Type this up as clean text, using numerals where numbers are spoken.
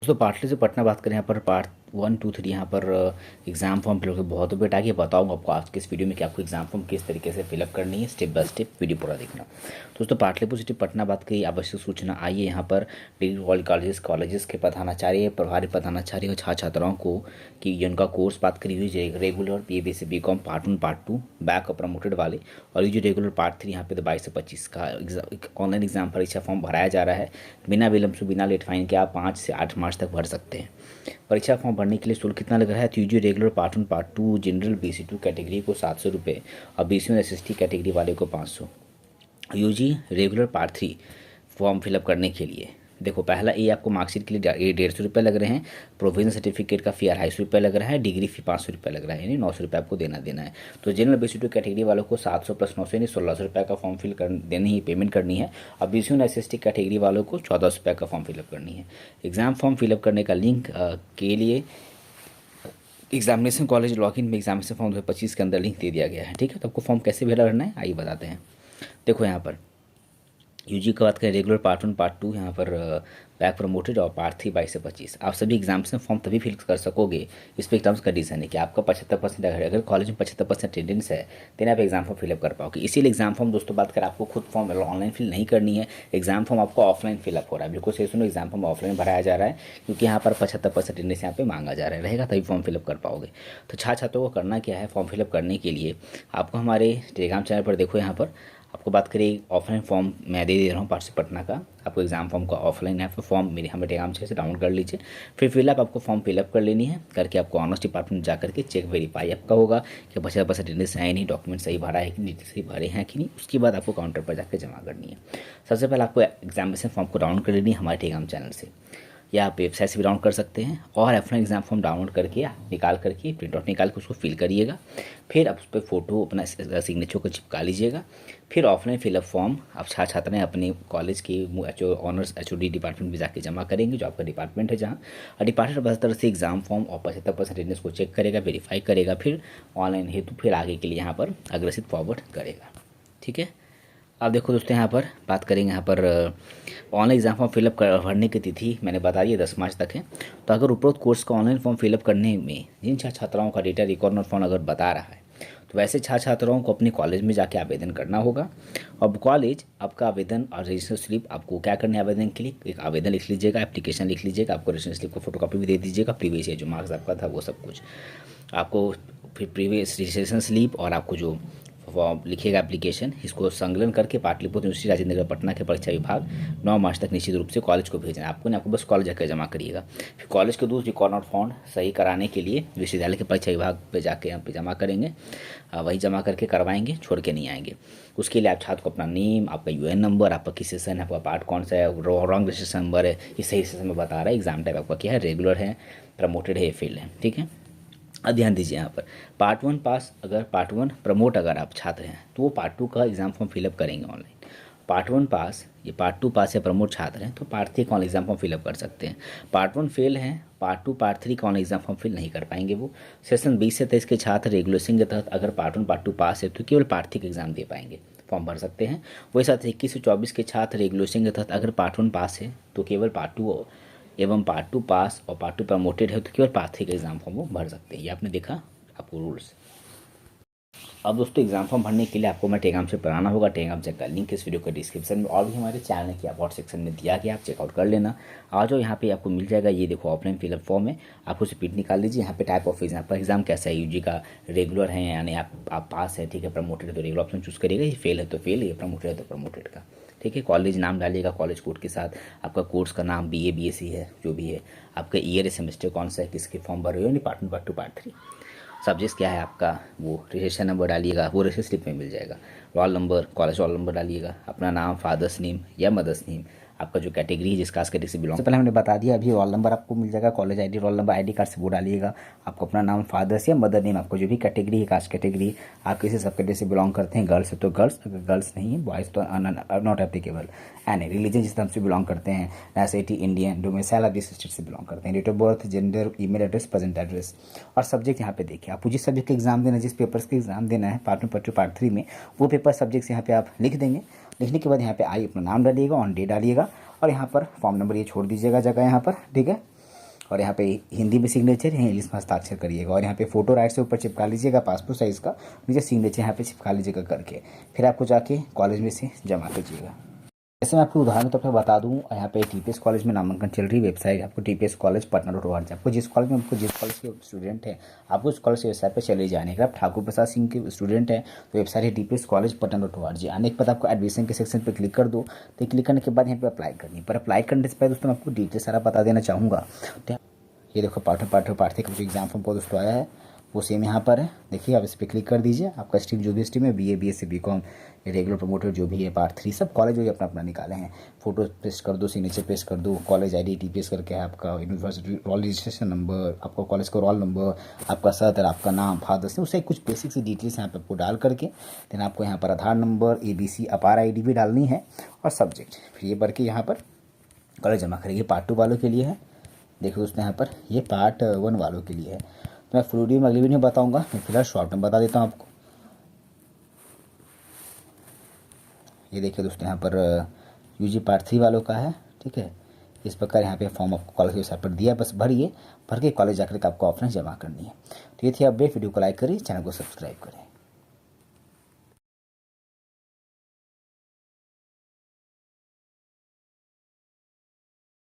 दोस्तों पाटली से पटना बात करें, यहाँ पर पार्ट 1, 2, 3 यहाँ पर एग्जाम फॉर्म फिलअप बहुत बेट आगे बताऊँगा आपको आज के इस वीडियो में कि आपको एग्जाम फॉर्म किस तरीके से फिलअप करनी है, स्टेप बाय स्टेप वीडियो पूरा देखना। दोस्तों पाटलिपुत्र सिटी पटना बात की आवश्यक सूचना आई है यहाँ पर डिग्री कॉलेजेस के प्रधानाचार्य, प्रभारी प्रधानाचार्य और छात्र छात्राओं को कि जिनका कोर्स बात करी हुई है regular BA BCom part 1 part 2 back और प्रमोटेड वाले, और ये जो रेगुलर पार्ट 3 यहाँ पे तो 22 से 25 का ऑनलाइन एग्जाम परीक्षा फॉर्म भराया जा रहा है। बिना विलम्ब से बिना लेट फाइन के आप 5 से 8 मार्च तक भर सकते हैं। परीक्षा फॉर्म भरने के लिए शुल्क कितना लग रहा है? तो UG regular part 1 part 2 general BC2 category को 700 रुपये और BC में SST कैटेगरी वाले को 500। UG regular part 3 form fill up करने के लिए देखो, पहला ये आपको मार्कशीट के लिए 150 रुपये लग रहे हैं, प्रोविजनल सर्टिफिकेट का फी 250 रुपये लग रहा है, डिग्री फी 500 रुपये लग रहा है, यानी 900 रुपये आपको देना है। तो जनरल BC2 कैटेगरी वालों को 700 प्लस 900 यानी 1600 रुपये का फॉर्म फिल कर देनी ही पेमेंट करनी है, और BC में SST कैटेगरी वालों को 1400 रुपये का फॉर्म फिलअप करनी है। एग्ज़ाम फॉर्म फिलअप करने का लिंक के लिए एग्जामिनेशन कॉलेज लॉगिन में एग्जामिनेशन फॉर्म 2025 के अंदर लिंक दे दिया गया है। ठीक है, तो आपको फॉर्म कैसे भरा करना है आइए बताते हैं। देखो यहाँ पर यूजी की बात करें रेगुलर पार्ट 1 पार्ट 2 यहाँ पर बैक प्रमोटेड और पार्ट 3 22 से 25 आप सभी एग्जामिनेशन फॉर्म तभी फिल कर सकोगे। इस पर टर्म्स कंडीशन है कि आपका 75% अगर कॉलेज में 75% अटेंडेंस है देन आप एग्जाम फॉर्म फिलअप कर पाओगे। इसीलिए एग्जाम फॉर्म दोस्तों बात करें आपको खुद फॉर्म ऑनलाइन फिल नहीं करनी है, एग्जाम फॉर्म आपको ऑफलाइन फिलअप हो रहा है। बिल्कुल सही सुनो, एग्जाम फॉर्म ऑफलाइन भराया जा रहा है क्योंकि यहाँ पर 75% अटेंडेंस यहाँ पे मांगा जा रहा है, रहेगा तभी फॉर्म फिलअप कर पाओगे। तो छात्र छात्रों को करना क्या है, फॉर्म फिलअप करने के लिए आपको हमारे टेलीग्राम चैनल पर देखो, यहाँ पर आपको बात करें ऑफलाइन फॉर्म मैं दे रहा हूँ पार्ट से पटना का। आपको एग्जाम फॉर्म का ऑफलाइन है, फॉर्म मेरे हमें टेलीग्राम से डाउनलोड कर लीजिए। फिर फिलअप आपको फॉर्म फिलअप कर लेनी है, करके आपको ऑनर्स डिपार्टमेंट जा करके चेक वेरीफाई आपका होगा कि 50% अटेंडेंस है नहीं, डॉक्यूमेंट सही भरा है कि नहीं, सही भरे हैं कि नहीं। उसके बाद आपको काउंटर पर जाकर जमा करनी है। सबसे पहले आपको एग्जामिनेशन फॉर्म को डाउनलोड कर लेनी है हमारे टेलीग्राम चैनल से, या आप वेबसाइट से भी डाउनलोड कर सकते हैं, और अपना एग्जाम फॉर्म डाउनलोड करके निकाल करके प्रिंट आउट निकाल के उसको फिल करिएगा। फिर आप उस पर फ़ोटो अपना सिग्नेचर को चिपका लीजिएगा। फिर ऑफलाइन फिलअप फॉर्म आप छात्र छात्राएं अपने कॉलेज के ऑनर्स HOD डिपार्टमेंट में जाके जमा करेंगे, जो आपका डिपार्टमेंट है जहाँ, और डिपार्टमेंट बस तरह से एग्जाम फॉर्म और 75% अटेंडेंस को चेक करेगा, वेरीफाई करेगा, फिर ऑनलाइन हेतु फिर आगे के लिए यहाँ पर अग्रेसिव फॉरवर्ड करेगा। ठीक है, अब देखो दोस्तों यहाँ पर बात करेंगे, यहाँ पर ऑनलाइन एग्जाम फॉर्म फिलअप भरने की तिथि मैंने बता दी 10 मार्च तक है। तो अगर उपरोक्त कोर्स का ऑनलाइन फॉर्म फिलअप करने में जिन छात्र छात्राओं का डेटा रिकॉर्ड नॉट फाउंड अगर बता रहा है, तो वैसे छात्र छात्राओं को अपने कॉलेज में जाके आवेदन करना होगा। अब कॉलेज आपका आवेदन और रजिस्टर स्लिप आपको क्या करना है, आवेदन के लिए एक आवेदन लिख लीजिएगा, एप्लीकेशन लिख लीजिएगा, आपको रजिस्टर स्लिप को फोटोकॉपी भी दे दीजिएगा, प्रीवियस ईयर जो मार्क्स आपका था वो सब कुछ आपको, फिर प्रीवियस रजिस्ट्रेशन स्लिप और आपको जो फॉर्म लिखिएगा एप्लीकेशन, इसको संकलन करके पाटलिपुत्र यूनिवर्सिटी राजेंद्र नगर पटना के परीक्षा विभाग 9 मार्च तक निश्चित रूप से कॉलेज को भेजना है आपको, आपको बस कॉलेज जाकर जमा करिएगा। फिर कॉलेज के दूसरी रिकॉर्ड नॉट फाउंड सही कराने के लिए विश्वविद्यालय के परीक्षा विभाग पे जाके यहाँ पे जमा करेंगे, वही जमा करके करवाएंगे, छोड़ के नहीं आएंगे। उसके लिए आप छात्र को अपना नेम, आपका UN नंबर, आपका किस सेशन है, आपका पार्ट कौन सा है, रॉन्ग रजिस्ट्रेशन नंबर है, ये सही सेशन में बता रहा है, एग्जाम टाइप आपका क्या है, रेगुलर है, प्रमोटेड है, फेल है। ठीक है, अब ध्यान दीजिए यहाँ पर पार्ट 1 पास, अगर पार्ट 1 प्रमोट अगर आप छात्र हैं तो वो पार्ट 2 का एग्जाम फॉर्म फिलअप करेंगे ऑनलाइन। पार्ट 1 पास, ये पार्ट 2 पास या प्रमोट छात्र हैं तो पार्ट 3 का ऑनलाइन एग्जाम फॉर्म फिलअप कर सकते हैं। पार्ट 1 फेल हैं, पार्ट 2 पार्ट 3 का ऑनलाइन एग्जाम फॉर्म फिल नहीं कर पाएंगे। वो सेशन 20 से 23 के छात्र रेगुलेशन के तहत अगर पार्ट 1 पार्ट 2 पास है तो केवल पार्ट 3 का एग्जाम दे पाएंगे, फॉर्म भर सकते हैं। वही साथ 21 से 24 के छात्र रेगुलेशन के तहत अगर पार्ट 1 पास है तो केवल पार्ट 2 एवं पार्ट 2 पास और पार्ट 2 प्रमोटेड है तो केवल पार्ट 3 का एग्जाम फॉर्म वो भर सकते हैं। ये आपने देखा आपको रूल्स। अब दोस्तों एग्जाम फॉर्म भरने के लिए आपको मैं टेलीग्राम से पढ़ाना होगा, टेलीग्राम चेक का लिंक इस वीडियो के डिस्क्रिप्शन में और भी हमारे चैनल के अबाउट सेक्शन में दिया गया, आप चेकआउट कर लेना। आ जाओ यहाँ पे आपको मिल जाएगा, ये देखो ऑफलाइन फिलअप फॉर्म है, आपको उसे प्रिंट निकाल लीजिए। यहाँ पे टाइप ऑफ एग्जाम पर एग्जाम कैसा है, यूजी का रेगुलर है यानी आप पास है, ठीक है, प्रमोटेड है तो रेगुलर ऑप्शन चूज़ करिएगा, ये फेल है तो फेल, ये प्रमोटेड है तो प्रमोटेड का। ठीक है, कॉलेज नाम डालिएगा कॉलेज कोड के साथ, आपका कोर्स का नाम BA BSc है जो भी है, आपका ईयर सेमेस्टर कौन सा है, किसके फॉर्म भर रहे हो, डिपार्टमेंट पार्ट 2 पार्ट 3, सब्जेक्ट क्या है आपका, वो रजिस्ट्रेशन नंबर डालिएगा, वो रजिस्टर स्लिप में मिल जाएगा। Roll number, college roll number डालिएगा, अपना नाम, फादर्स नेम या मदर्स नेम, आपका जो कैटेगरी है जिस कास्ट कैटेगरी से बिलोंग, पहले हमने बता दिया। अभी रोल नंबर आपको मिल जाएगा, college ID roll number ID card से वो डालिएगा, आपको अपना नाम, फादर्स या मदर नेम, आपको जो भी कैटेगरी है, कास्ट कैटेगरी, आप किसी सब कैटेगरी से बिलोंग करते हैं, गर्ल्स है तो गर्ल्स, अगर गर्ल्स नहीं है बॉयज़ तो नॉट एप्लीकेबल, एंड रिलीजन जिस तरह से बिलोंग करते हैं, नेशनलिटी इंडियन, डोमिसाइल आप जिस स्टेट से बिलोंग करते हैं, date of birth, gender, email address, present address, और सब्जेक्ट यहाँ पे देखिए आपको जिस सब्जेक्ट का एग्जाम देना है, जिस पेपर्स का एग्जाम देना है पार्ट 1 पार्ट 2 पार्ट 3 में, वो पेपर सब्जेक्ट्स यहाँ पे आप लिख देंगे। लिखने के बाद यहाँ पे आई अपना नाम डालिएगा, ऑन डे डालिएगा, और यहाँ पर फॉर्म नंबर ये छोड़ दीजिएगा जगह यहाँ पर। ठीक है, और यहाँ पे हिंदी में सिग्नेचर है, इंग्लिश में हस्ताक्षर करिएगा। और यहाँ पे फोटो राइट से ऊपर चिपका लीजिएगा पासपोर्ट साइज़ का, नीचे सिग्नेचर यहाँ पे चिपका लीजिएगा करके, फिर आपको जाके कॉलेज में से जमा कीजिएगा। जैसे मैं आपको उदाहरण तौर पर बता दूं, यहाँ पे टीपीएस कॉलेज में नामांकन चल रही वेबसाइट आपको टीपीएस कॉलेज पटना.org, आपको जिस कॉलेज में आपको जिस कॉलेज के स्टूडेंट हैं आपको उस कॉलेज की वेबसाइट पर चले जाने। अगर आप ठाकुर प्रसाद सिंह के स्टूडेंट हैं तो वेबसाइट है टीपीएस कॉलेज पटना.org। आने के बाद आपको एडमिशन के सेक्शन पर क्लिक कर दो, तो क्लिक करने के बाद यहाँ पर अप्लाई करनी। पर अप्लाई करने से पहले दोस्तों मैं आपको डिटेल सारा बता देना चाहूँगा। तो ये देखो पाठ्य जो एग्जाम फॉर्म दोस्तों आया है वो सेम यहाँ पर है। देखिए आप इस पर क्लिक कर दीजिए, आपका स्ट्रीम जो भी स्ट्रीम है BA BSc BCom regular promoter जो भी है पार्ट 3 सब कॉलेज वही अपना अपना निकाले हैं। फोटो पेस्ट कर दो, सिग्नेचर पेस्ट कर दो, कॉलेज ID TPS करके है आपका, यूनिवर्सिटी रोल रजिस्ट्रेशन नंबर, आपका कॉलेज का रोल नंबर, आपका सदर, आपका नाम, फादर से उससे कुछ बेसिक सी डिटेल्स यहाँ पर आपको डाल करके देन आपको यहाँ पर आधार नंबर ABC अपार ID भी डालनी है और सब्जेक्ट, फिर ये भर के यहाँ पर कॉलेज जमा करेंगे। पार्ट 2 वालों के लिए है, देखो दोस्तों यहाँ पर ये पार्ट 1 वालों के लिए है। तो मैं फुल वीडियो में अगली वीडियो में बताऊंगा, मैं फिलहाल शॉर्ट में बता देता हूँ आपको। ये देखिए दोस्तों यहाँ पर UG पार्ट 3 वालों का है, ठीक है। इस प्रकार यहाँ पे फॉर्म आपको कॉलेज के वेबसाइट पर दिया, बस भरिए, भर के कॉलेज जाकर के आपको ऑफलाइन जमा करनी है। तो ये थी अपडेट, वीडियो को लाइक करिए, चैनल को सब्सक्राइब करें।